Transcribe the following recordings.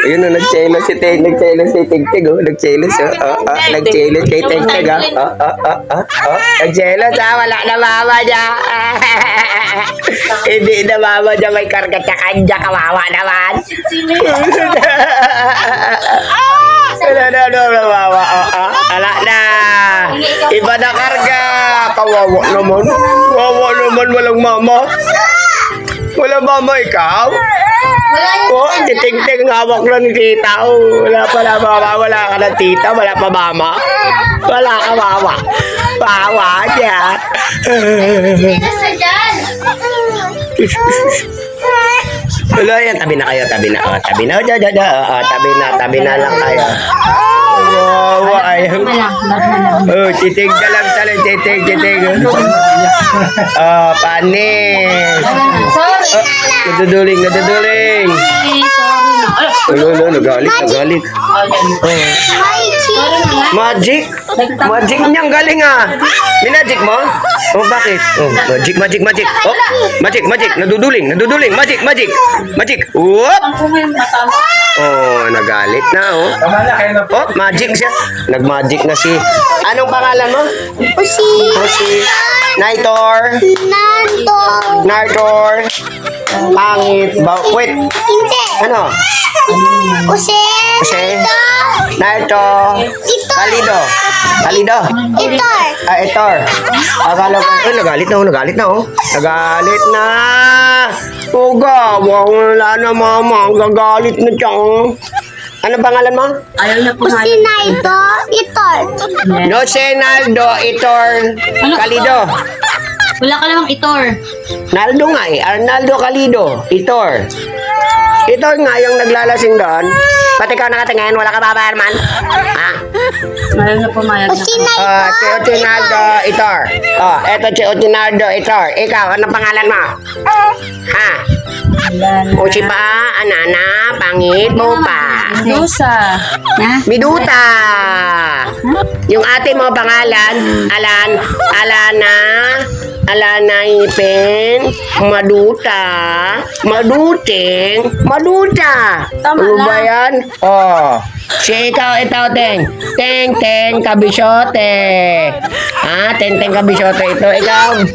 Ayun o, nag-challenge si Tig. Nag-challenge si Tig-Tig o. Nag-challenge o. Nag-challenge kay Tig-Tig o. Nag-challenge ha. Wala na mama niya. Hindi na mama niya may karga sa kanya. Kawawa naman. Wala na mama. Wala na. Iba na karga. Kawawa naman. Kawawa naman. Walang mama. Wala mama ikaw? Oh, si Ting-Ting hawak lang ni tita. Oh, wala pala mama. Wala ka ng tita. Wala pa mama. Wala ka mama. Wawa niya. Wala yan. Tabi na kayo. Tabi na. Oh, tabi na. Tabi na lang kayo. Wawa. Oh, titig ka lang talaga. Titig. Oh, panis. Naduduling. Nagalit. Magic niyang galing ah. Minagic mo? Oh, bakit? Oh, magic. Oh, magic. Naduduling. Magic. Whoop! Oh, nagalit na oh. Oh, magic siya. Nag-magic na si... Anong pangalan mo? Usi. Naitor. Pangit. Wait. Ano? Usi. Naito. Kalido. Itor. Akala ko, nagalit na oh. Nagalit na. Uga, wala na mama. Gagalit na siya oh. Ano pangalan mo? Ayaw na po nga. Naldo, Itor. Kalido. Wala ka namang itor. Naldo nga eh. Arnaldo Kalido. Itor. Itor nga yung naglalasing doon. Pati ikaw nakatingin, wala ka babayar man. Ha? Ayaw na pumayag na. Si Otinaldo Itor. Oh, eto si Otinaldo Itor. Ikaw, anong pangalan mo? Ha? Usi pa, anana, pangit mo pa. Medusa. Biduta. Yung ate mo pangalan, Alana Ipin, Maduta. Ano ba yan? Oh. Si ikaw, Teng. Teng, Kabisote. Ah, Teng, Kabisote. Ito, ikaw.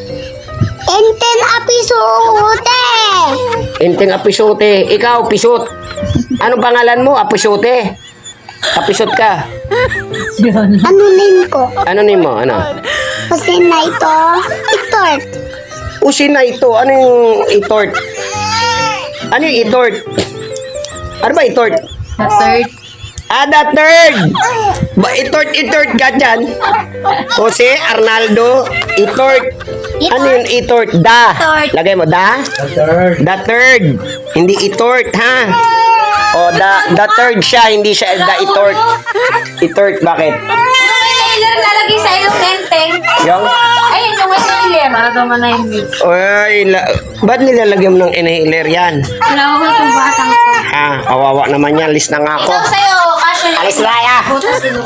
Enteng Apisote. Ikaw, Pisot. Anong pangalan mo? Apisote. Kapisot ka. Ano name ko? Ano name mo? Ano? Usi na ito. Itort. Usin na ito. Ano yung itort? Ano yung itort? Ano ba itort? The third. The third! Ba, itort ka dyan? Jose Arnaldo, itort. Ano yung itort? Lagay mo, The third. Hindi itort, ha? O, the third siya, hindi siya the itort. Itort, bakit? Inhaler lalagay sa ilong tenteng. Yung? Ayun, yung inhaler. Para daw manahimik. Ba't nilalagyan mo ng inhaler yan? Wala ko itong batang ko. Kawawa naman yan. Alis na nga ako. Ikaw sa'yo, kasya na. Alis na ya! Butas ilong.